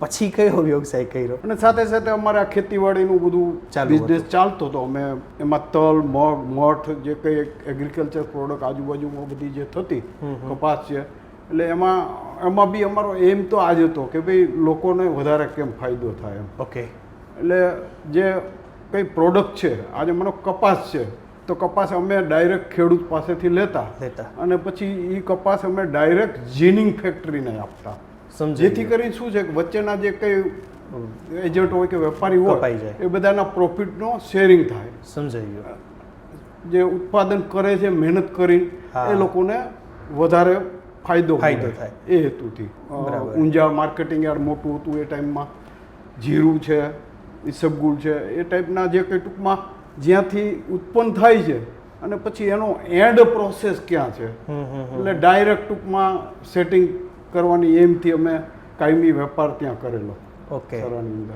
પછી કયો વ્યવસાય કર્યો? અને સાથે સાથે અમારે આ ખેતીવાડીનું બધું બિઝનેસ ચાલતો હતો. અમે એમાં તલ, મગ, મઠ જે કંઈ એગ્રીકલ્ચર પ્રોડક્ટ આજુબાજુમાં બધી જે થતી કપાસ છે, એટલે એમાં બી અમારો એમ તો આ જ હતો કે ભાઈ લોકોને વધારે કેમ ફાયદો થાય એમ. ઓકે. એટલે જે કંઈ પ્રોડક્ટ છે, આજે માનો કપાસ છે તો કપાસ અમે ડાયરેક્ટ ખેડૂત પાસેથી લેતા અને પછી એ કપાસ અમે ડાયરેક્ટ જીનિંગ ફેક્ટરીને આપતા. જેથી કરીને શું છે કે વચ્ચેના જે કંઈ એજન્ટ હોય કે વેપારી હોય એ બધાના પ્રોફિટનો શેરિંગ થાય. સમજાઈ ગયું. જે ઉત્પાદન કરે છે મહેનત કરી એ લોકોને વધારે ફાયદો થાય એ હેતુથી. ઊંઝા માર્કેટિંગ યાર્ડ મોટું હતું એ ટાઈમમાં. જીરું છે, ઈસબગુલ છે, એ ટાઈપના જે કંઈ ટૂંકમાં જ્યાંથી ઉત્પન્ન થાય છે અને પછી એનો એન્ડ પ્રોસેસ ક્યાં છે, એટલે ડાયરેક્ટ ટૂંકમાં સેટિંગ કરવાની એમથી અમે કાયમી વેપાર ત્યાં કરેલો. ઓકે. સરાની અંદર